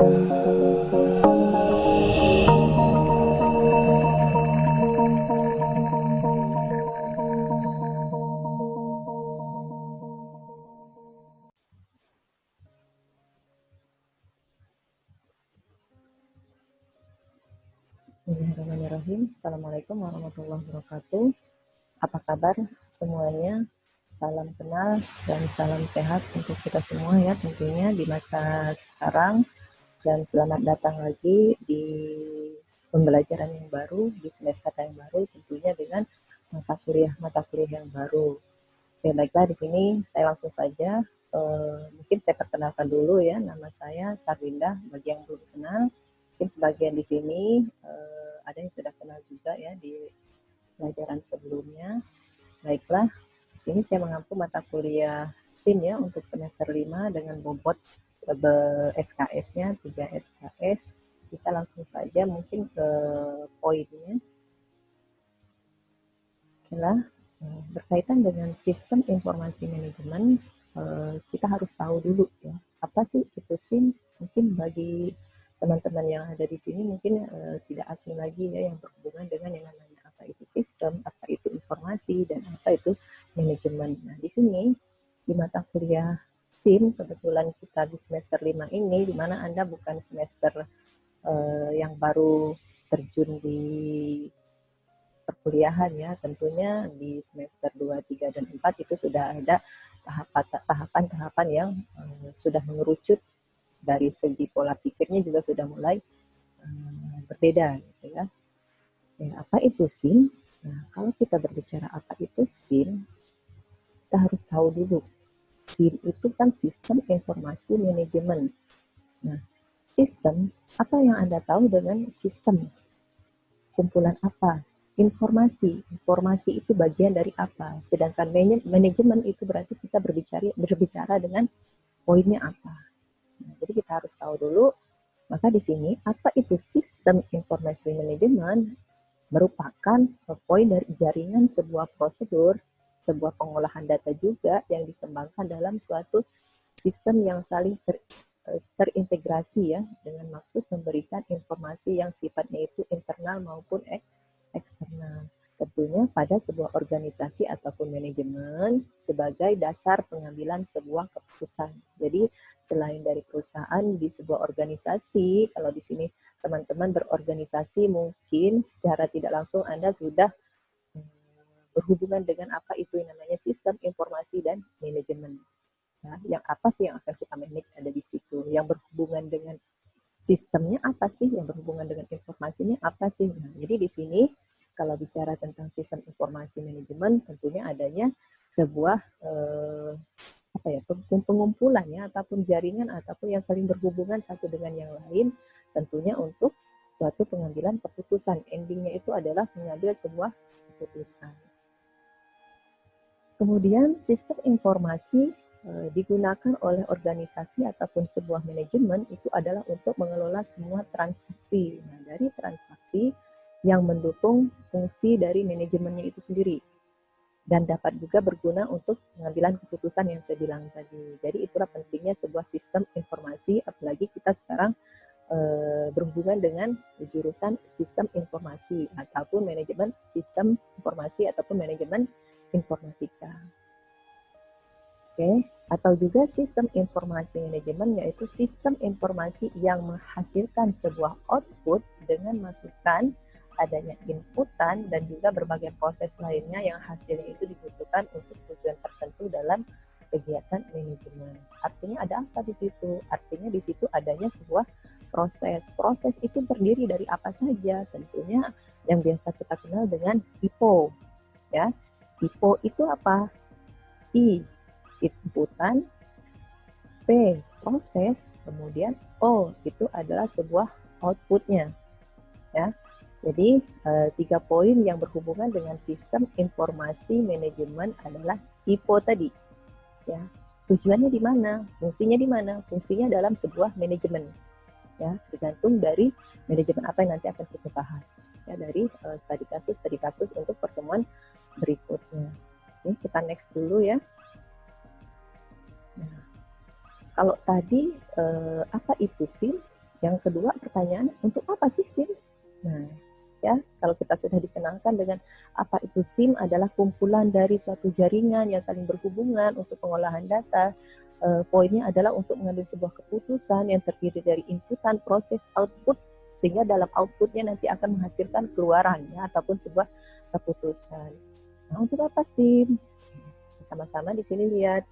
Bismillahirrahmanirrahim. Assalamualaikum warahmatullahi wabarakatuh. Apa kabar semuanya? Salam kenal dan salam sehat untuk kita semua ya tentunya di masa sekarang. Dan selamat datang lagi di pembelajaran yang baru, di semester yang baru tentunya dengan mata kuliah yang baru. Oke, baiklah di sini saya langsung saja mungkin saya perkenalkan dulu ya, nama saya Sarwinda bagi yang belum kenal. Mungkin sebagian di sini ada yang sudah kenal juga ya di pelajaran sebelumnya. Baiklah, di sini saya mengampu mata kuliah SIN ya untuk semester 5 dengan bobot SKS-nya 3 SKS. Kita langsung saja mungkin ke poinnya. Oke, berkaitan dengan sistem informasi manajemen, kita harus tahu dulu ya, apa sih itu SIM? Mungkin bagi teman-teman yang ada di sini mungkin tidak asing lagi ya yang berhubungan dengan yang namanya apa itu sistem, apa itu informasi, dan apa itu manajemen. Nah, di sini di mata kuliah SIM, kebetulan kita di semester 5 ini, di mana Anda bukan semester yang baru terjun di perkuliahan ya, tentunya di semester 2, 3, dan 4 itu sudah ada tahapan-tahapan yang sudah mengerucut dari segi pola pikirnya juga sudah mulai berbeda gitu ya. Apa itu SIM? Nah, kalau kita berbicara apa itu SIM, kita harus tahu dulu. SIM itu kan sistem informasi manajemen. Nah, sistem, apa yang Anda tahu dengan sistem? Kumpulan apa? Informasi itu bagian dari apa? Sedangkan manajemen itu berarti kita berbicara dengan poinnya apa. Nah, jadi kita harus tahu dulu. Maka di sini apa itu sistem informasi manajemen? Merupakan poin dari jaringan sebuah prosedur, sebuah pengolahan data juga yang dikembangkan dalam suatu sistem yang saling terintegrasi ya, dengan maksud memberikan informasi yang sifatnya itu internal maupun eksternal. Tentunya pada sebuah organisasi ataupun manajemen sebagai dasar pengambilan sebuah keputusan. Jadi selain dari perusahaan di sebuah organisasi, kalau di sini teman-teman berorganisasi mungkin secara tidak langsung Anda sudah berhubungan dengan apa itu yang namanya sistem informasi dan manajemen. Nah, yang apa sih yang akan kita manage ada di situ? Yang berhubungan dengan sistemnya apa sih? Yang berhubungan dengan informasinya apa sih? Nah, jadi di sini kalau bicara tentang sistem informasi manajemen, tentunya adanya sebuah pengumpulannya ataupun jaringan ataupun yang saling berhubungan satu dengan yang lain, tentunya untuk suatu pengambilan keputusan. Endingnya itu adalah mengambil sebuah keputusan. Kemudian sistem informasi digunakan oleh organisasi ataupun sebuah manajemen itu adalah untuk mengelola semua transaksi. Nah, dari transaksi yang mendukung fungsi dari manajemennya itu sendiri dan dapat juga berguna untuk pengambilan keputusan yang saya bilang tadi. Jadi itulah pentingnya sebuah sistem informasi, apalagi kita sekarang berhubungan dengan jurusan sistem informasi ataupun manajemen sistem informasi ataupun manajemen informatika. Oke, atau juga sistem informasi manajemen yaitu sistem informasi yang menghasilkan sebuah output dengan masukan adanya inputan dan juga berbagai proses lainnya yang hasilnya itu dibutuhkan untuk tujuan tertentu dalam kegiatan manajemen. Artinya ada apa di situ? Artinya di situ adanya sebuah proses. Proses itu terdiri dari apa saja? Tentunya yang biasa kita kenal dengan IPO. Ya, IPO itu apa? I, inputan, P, proses, kemudian O, itu adalah sebuah outputnya. Ya, jadi 3 poin yang berhubungan dengan sistem informasi manajemen adalah IPO tadi. Ya, tujuannya di mana? Fungsinya di mana? Fungsinya dalam sebuah manajemen. Ya, tergantung dari manajemen apa yang nanti akan kita bahas. Ya, dari studi kasus untuk pertemuan berikutnya. Ini kita next dulu ya. Nah, kalau tadi apa itu SIM? Yang kedua pertanyaan, untuk apa sih SIM? Nah, ya, kalau kita sudah dikenalkan dengan apa itu SIM adalah kumpulan dari suatu jaringan yang saling berhubungan untuk pengolahan data. Poinnya adalah untuk mengambil sebuah keputusan yang terdiri dari inputan, proses, output, sehingga dalam outputnya nanti akan menghasilkan keluaran ya, ataupun sebuah keputusan. Nah, untuk apa SIM? Sama-sama di sini lihat.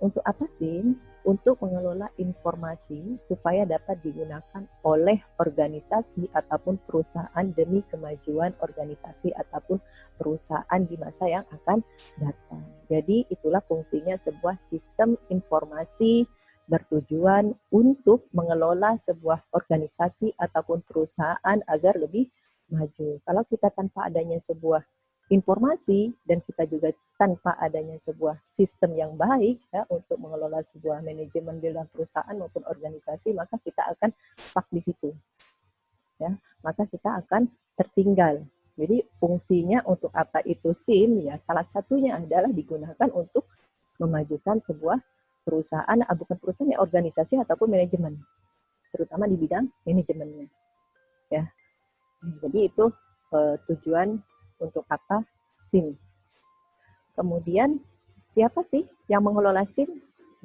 Untuk apa SIM? Untuk mengelola informasi supaya dapat digunakan oleh organisasi ataupun perusahaan demi kemajuan organisasi ataupun perusahaan di masa yang akan datang. Jadi itulah fungsinya sebuah sistem informasi bertujuan untuk mengelola sebuah organisasi ataupun perusahaan agar lebih maju. Kalau kita tanpa adanya sebuah informasi dan kita juga tanpa adanya sebuah sistem yang baik ya untuk mengelola sebuah manajemen di dalam perusahaan maupun organisasi, maka kita akan stuck di situ ya, maka kita akan tertinggal. Jadi fungsinya untuk apa itu SIM ya, salah satunya adalah digunakan untuk memajukan sebuah perusahaan, bukan perusahaan ya, organisasi ataupun manajemen, terutama di bidang manajemennya ya. Jadi itu tujuan untuk apa SIM. Kemudian siapa sih yang mengelola SIM?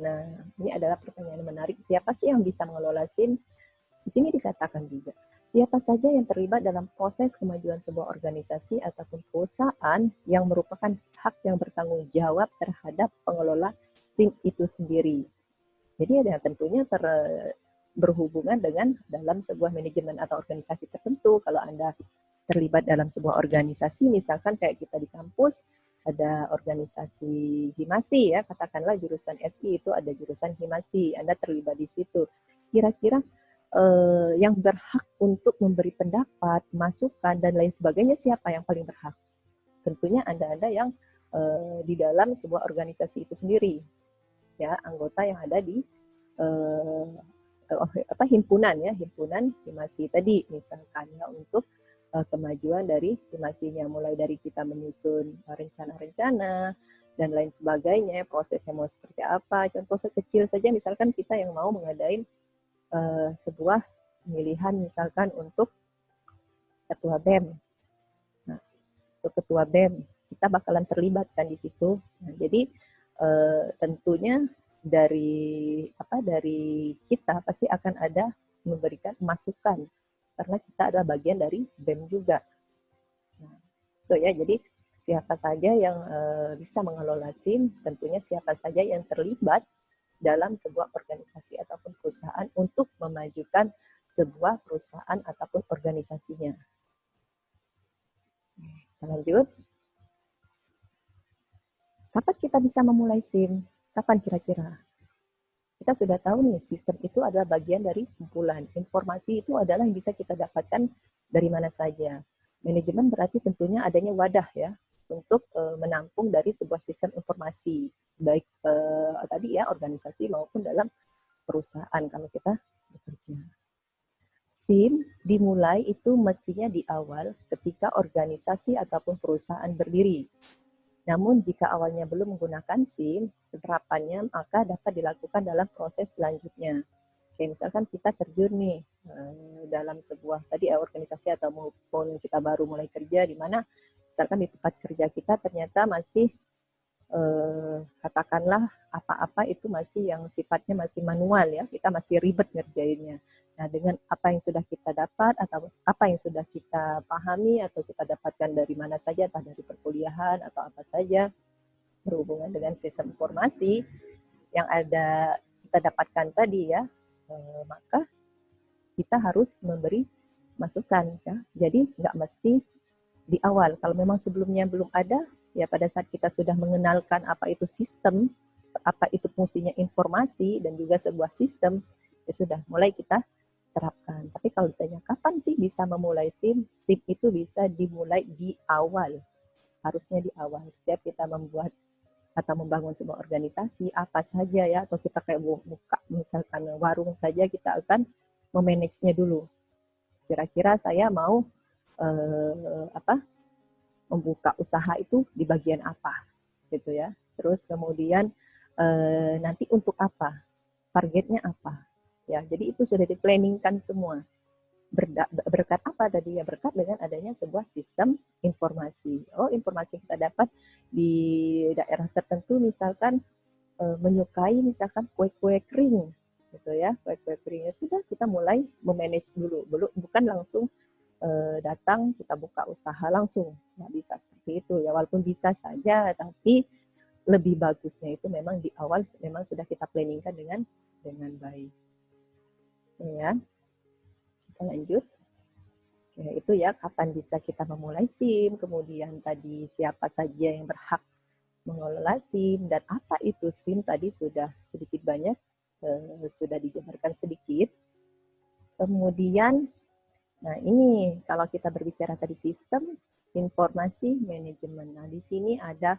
Nah, ini adalah pertanyaan menarik. Siapa sih yang bisa mengelola SIM? Di sini dikatakan juga, siapa saja yang terlibat dalam proses kemajuan sebuah organisasi ataupun perusahaan yang merupakan hak yang bertanggung jawab terhadap pengelola SIM itu sendiri. Jadi ada tentunya berhubungan dengan dalam sebuah manajemen atau organisasi tertentu. Kalau Anda terlibat dalam sebuah organisasi, misalkan kayak kita di kampus, ada organisasi himasi ya, katakanlah jurusan SI itu ada jurusan himasi, Anda terlibat di situ. Kira-kira yang berhak untuk memberi pendapat, masukan, dan lain sebagainya siapa yang paling berhak? Tentunya Anda yang di dalam sebuah organisasi itu sendiri, ya, anggota yang ada di himpunan ya, himpunan himasi tadi misalkan ya, untuk kemajuan dari himasinya, mulai dari kita menyusun rencana-rencana dan lain sebagainya, prosesnya mau seperti apa. Contoh sekecil saja, misalkan kita yang mau mengadain sebuah pemilihan misalkan untuk ketua BEM. Nah, untuk ketua BEM kita bakalan terlibatkan di situ. Nah, jadi tentunya dari kita pasti akan ada memberikan masukan karena kita adalah bagian dari BEM juga. Nah, itu ya, jadi siapa saja yang bisa mengelola SIM, tentunya siapa saja yang terlibat dalam sebuah organisasi ataupun perusahaan untuk memajukan sebuah perusahaan ataupun organisasinya. Kita lanjut. Kapan kita bisa memulai SIM? Kapan kira-kira? Kita sudah tahu nih, sistem itu adalah bagian dari kumpulan. Informasi itu adalah yang bisa kita dapatkan dari mana saja. Manajemen berarti tentunya adanya wadah ya, untuk menampung dari sebuah sistem informasi, baik tadi ya organisasi maupun dalam perusahaan kalau kita bekerja. SIM dimulai itu mestinya di awal ketika organisasi ataupun perusahaan berdiri. Namun jika awalnya belum menggunakan SIM, penerapannya maka dapat dilakukan dalam proses selanjutnya. Kayak misalkan kita terjun nih dalam sebuah tadi organisasi atau maupun kita baru mulai kerja, di mana misalkan di tempat kerja kita ternyata masih katakanlah apa-apa itu masih yang sifatnya masih manual ya, kita masih ribet ngerjainnya. Nah, dengan apa yang sudah kita dapat atau apa yang sudah kita pahami atau kita dapatkan dari mana saja, entah dari perkuliahan atau apa saja berhubungan dengan sistem informasi yang ada kita dapatkan tadi ya, maka kita harus memberi masukan ya. Jadi nggak mesti di awal. Kalau memang sebelumnya belum ada, ya pada saat kita sudah mengenalkan apa itu sistem, apa itu fungsinya informasi dan juga sebuah sistem, ya sudah mulai kita terapkan. Tapi kalau ditanya kapan sih bisa memulai SIM, SIM itu bisa dimulai di awal. Harusnya di awal. Setiap kita membuat atau membangun sebuah organisasi, apa saja ya, atau kita kayak buka misalkan warung saja, kita akan memanage-nya dulu. Kira-kira saya mau membuka usaha itu di bagian apa, gitu ya. Terus kemudian nanti untuk apa, targetnya apa, Ya, jadi itu sudah di-planningkan semua. Berkat apa tadi ya? Berkat dengan adanya sebuah sistem informasi. Oh, informasi kita dapat di daerah tertentu, misalkan menyukai misalkan kue-kue kering, gitu ya, kue-kue keringnya sudah kita mulai memanage dulu, bukan langsung datang kita buka usaha langsung, nggak bisa seperti itu ya, walaupun bisa saja, tapi lebih bagusnya itu memang di awal memang sudah kita planningkan dengan baik. Ya, kita lanjut. Ya, itu ya kapan bisa kita memulai SIM, kemudian tadi siapa saja yang berhak mengelola SIM, dan apa itu SIM tadi sudah sedikit banyak sudah dijabarkan sedikit. Kemudian, nah ini kalau kita berbicara tadi sistem informasi manajemen. Nah di sini ada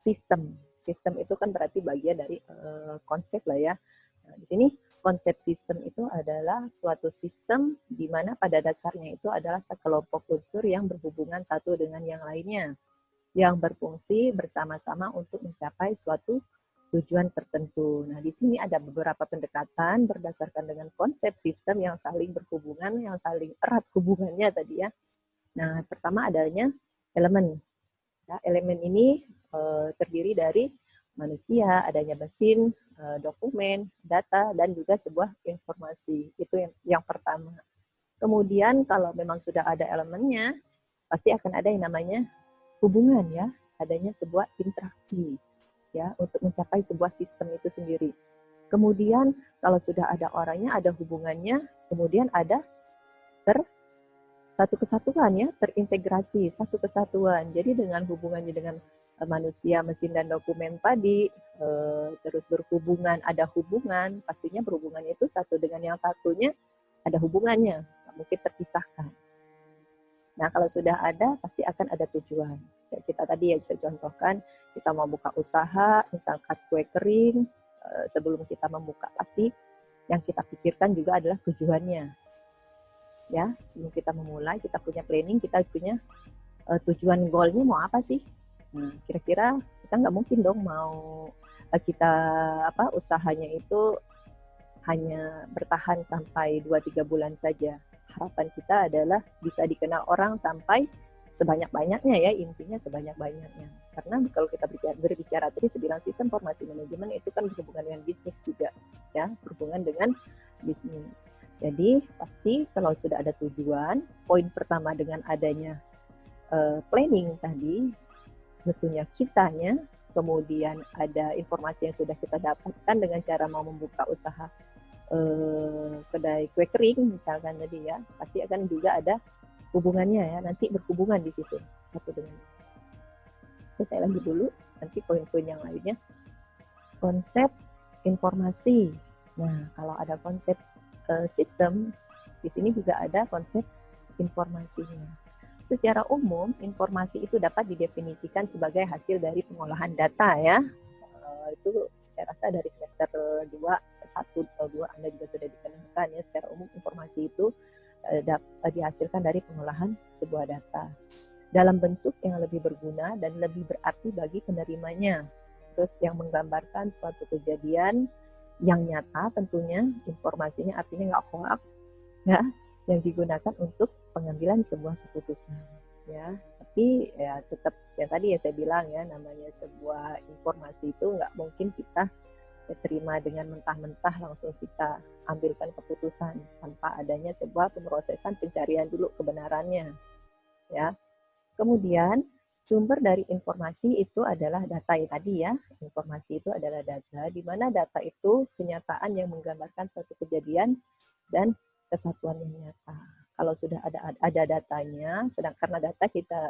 sistem. Sistem itu kan berarti bagian dari konsep lah ya. Nah, di sini konsep sistem itu adalah suatu sistem di mana pada dasarnya itu adalah sekelompok unsur yang berhubungan satu dengan yang lainnya, yang berfungsi bersama-sama untuk mencapai suatu tujuan tertentu. Nah, di sini ada beberapa pendekatan berdasarkan dengan konsep sistem yang saling berhubungan, yang saling erat hubungannya tadi ya. Nah, pertama adanya elemen. Ya, elemen ini terdiri dari manusia, adanya mesin, dokumen, data, dan juga sebuah informasi. Itu yang pertama. Kemudian kalau memang sudah ada elemennya, pasti akan ada yang namanya hubungan ya, adanya sebuah interaksi ya untuk mencapai sebuah sistem itu sendiri. Kemudian kalau sudah ada orangnya, ada hubungannya, kemudian ada satu kesatuan ya, terintegrasi, satu kesatuan. Jadi dengan hubungannya dengan manusia, mesin, dan dokumen tadi, terus berhubungan, ada hubungan, pastinya berhubungan itu satu dengan yang satunya, ada hubungannya, nggak mungkin terpisahkan. Nah, kalau sudah ada, pasti akan ada tujuan. Ya, kita tadi ya bisa contohkan, kita mau buka usaha, misalkan kue kering, sebelum kita membuka, pasti yang kita pikirkan juga adalah tujuannya. Ya, sebelum kita memulai, kita punya planning, kita punya tujuan goalnya mau apa sih? Nah, kira-kira kita nggak mungkin dong mau kita usahanya itu hanya bertahan sampai 2-3 bulan saja. Harapan kita adalah bisa dikenal orang sampai sebanyak-banyaknya ya, intinya sebanyak-banyaknya. Karena kalau kita berbicara tadi sebilang sistem informasi manajemen itu kan berhubungan dengan bisnis juga, ya, berhubungan dengan bisnis. Jadi pasti kalau sudah ada tujuan, poin pertama dengan adanya planning tadi, tentunya kitanya, kemudian ada informasi yang sudah kita dapatkan dengan cara mau membuka usaha kedai kue kering misalkan tadi ya, pasti akan juga ada hubungannya ya, nanti berhubungan di situ satu dengan. Oke, saya lanjut dulu, nanti poin-poin yang lainnya. Konsep informasi. Nah, kalau ada konsep sistem, di sini juga ada konsep informasinya. Secara umum, informasi itu dapat didefinisikan sebagai hasil dari pengolahan data ya. Itu saya rasa dari semester 1 atau 2 Anda juga sudah dikenalkan ya, secara umum informasi itu dihasilkan dari pengolahan sebuah data dalam bentuk yang lebih berguna dan lebih berarti bagi penerimanya. Terus yang menggambarkan suatu kejadian yang nyata, tentunya informasinya artinya nggak hoax ya, yang digunakan untuk pengambilan sebuah keputusan ya. Tapi ya tetap ya tadi ya saya bilang ya, namanya sebuah informasi itu nggak mungkin kita terima dengan mentah-mentah langsung kita ambilkan keputusan tanpa adanya sebuah pemrosesan pencarian dulu kebenarannya ya. Kemudian sumber dari informasi itu adalah data ya tadi ya. Informasi itu adalah data, di mana data itu kenyataan yang menggambarkan suatu kejadian dan kesatuan yang nyata. Kalau sudah ada datanya, sedang karena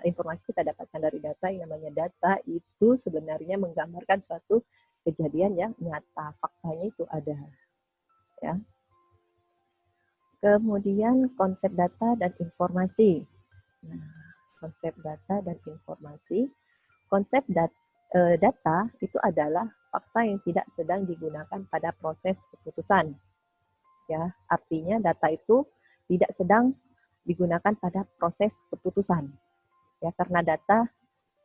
informasi kita dapatkan dari data, yang namanya data itu sebenarnya menggambarkan suatu kejadian yang nyata, faktanya itu ada. Ya. Kemudian konsep data dan informasi. Nah, konsep data dan informasi. Konsep data itu adalah fakta yang tidak sedang digunakan pada proses keputusan. Ya, artinya data itu tidak sedang digunakan pada proses keputusan. Ya, karena data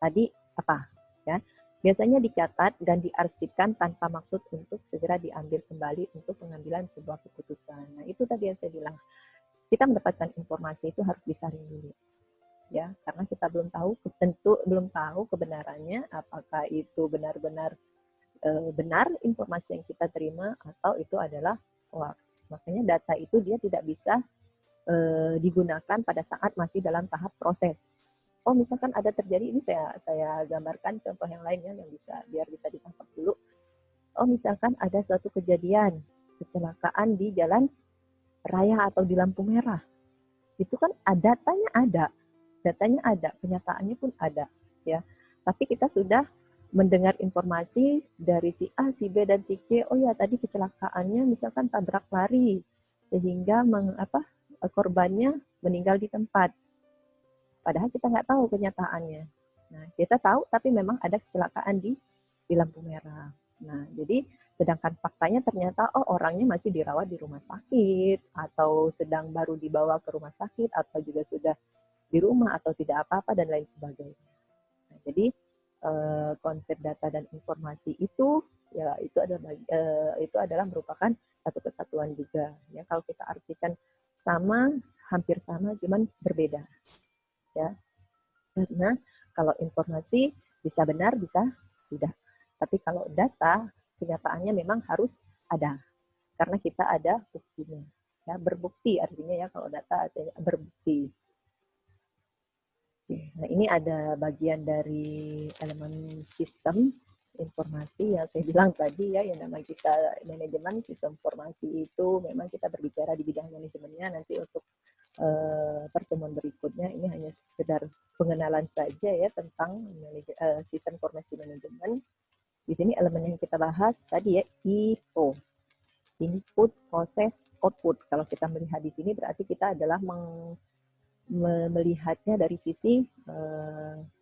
tadi apa? Ya, Biasanya dicatat dan diarsipkan tanpa maksud untuk segera diambil kembali untuk pengambilan sebuah keputusan. Nah, itu tadi yang saya bilang. Kita mendapatkan informasi itu harus disaring dulu. Ya, karena kita belum tahu kebenarannya, apakah itu benar-benar benar informasi yang kita terima atau itu adalah hoax. Makanya data itu dia tidak bisa digunakan pada saat masih dalam tahap proses. Oh, misalkan ada terjadi, ini saya gambarkan contoh yang lainnya yang biar bisa ditangkap dulu. Oh, misalkan ada suatu kejadian kecelakaan di jalan raya atau di lampu merah. Itu kan datanya ada, kenyataannya pun ada, ya. Tapi kita sudah mendengar informasi dari si A, si B dan si C. Oh ya, tadi kecelakaannya misalkan tabrak lari sehingga korbannya meninggal di tempat. Padahal kita nggak tahu kenyataannya. Nah, kita tahu tapi memang ada kecelakaan di lampu merah. Nah, jadi sedangkan faktanya ternyata orangnya masih dirawat di rumah sakit atau sedang baru dibawa ke rumah sakit atau juga sudah di rumah atau tidak apa-apa dan lain sebagainya. Nah, jadi konsep data dan informasi itu ya itu adalah merupakan satu kesatuan juga. Ya, kalau kita artikan sama, hampir sama, cuman berbeda. Ya, karena kalau informasi bisa benar, bisa tidak. Tapi kalau data, kenyataannya memang harus ada. Karena kita ada buktinya. Ya, berbukti artinya ya, kalau data artinya berbukti. Nah, ini ada bagian dari elemen sistem informasi yang saya bilang tadi ya, yang nama kita manajemen sistem informasi itu memang kita berbicara di bidang manajemennya. Nanti untuk pertemuan berikutnya ini hanya sekedar pengenalan saja ya tentang sistem informasi manajemen. Di sini elemen yang kita bahas tadi ya, IPO, input, proses, output. Kalau kita melihat di sini berarti kita adalah melihatnya dari sisi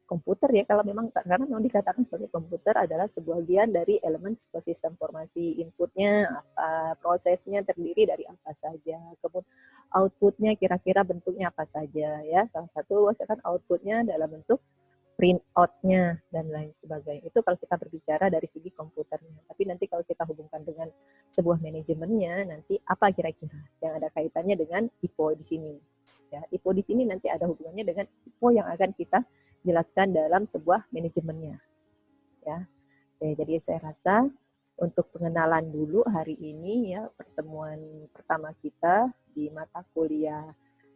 komputer ya, kalau memang karena memang dikatakan sebagai komputer adalah sebuah bagian dari elemen sistem informasi. Inputnya apa, prosesnya terdiri dari apa saja, kemudian outputnya kira-kira bentuknya apa saja ya. Salah satu misalkan outputnya dalam bentuk print out-nya dan lain sebagainya. Itu kalau kita berbicara dari segi komputernya. Tapi nanti kalau kita hubungkan dengan sebuah manajemennya, nanti apa kira-kira yang ada kaitannya dengan IPO di sini. Ya, IPO di sini nanti ada hubungannya dengan IPO yang akan kita jelaskan dalam sebuah manajemennya. Ya. Oke, jadi saya rasa untuk pengenalan dulu hari ini ya, pertemuan pertama kita di mata kuliah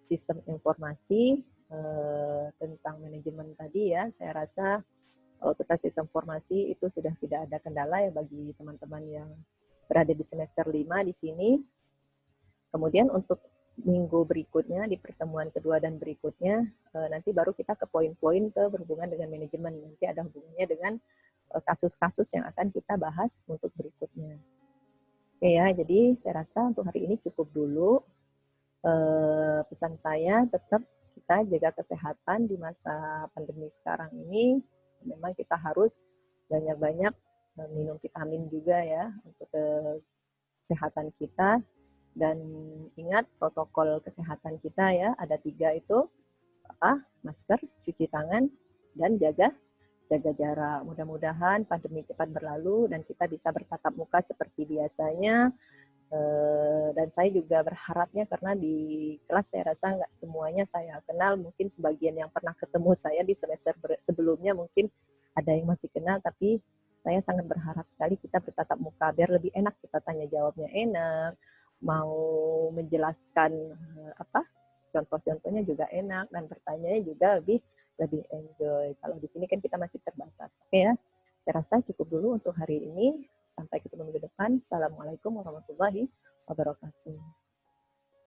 sistem informasi tentang manajemen tadi ya, saya rasa kalau tentang sistem informasi itu sudah tidak ada kendala ya bagi teman-teman yang berada di semester 5 di sini. Kemudian untuk minggu berikutnya, di pertemuan kedua dan berikutnya, nanti baru kita ke poin-poin berhubungan dengan manajemen. Nanti ada hubungannya dengan kasus-kasus yang akan kita bahas untuk berikutnya. Oke ya, jadi saya rasa untuk hari ini cukup dulu. Pesan saya tetap kita jaga kesehatan di masa pandemi sekarang ini. Memang kita harus banyak-banyak minum vitamin juga ya untuk kesehatan kita. Dan ingat protokol kesehatan kita ya, ada 3 itu, masker, cuci tangan, dan jaga jarak. Mudah-mudahan pandemi cepat berlalu dan kita bisa bertatap muka seperti biasanya. Dan saya juga berharapnya karena di kelas saya rasa nggak semuanya saya kenal, mungkin sebagian yang pernah ketemu saya di semester sebelumnya mungkin ada yang masih kenal, tapi saya sangat berharap sekali kita bertatap muka biar lebih enak, kita tanya jawabnya enak, mau menjelaskan contoh-contohnya juga enak dan pertanyaannya juga lebih enjoy. Kalau di sini kan kita masih terbatas. Oke ya, saya rasa cukup dulu untuk hari ini. Sampai ketemu minggu depan. Assalamualaikum warahmatullahi wabarakatuh.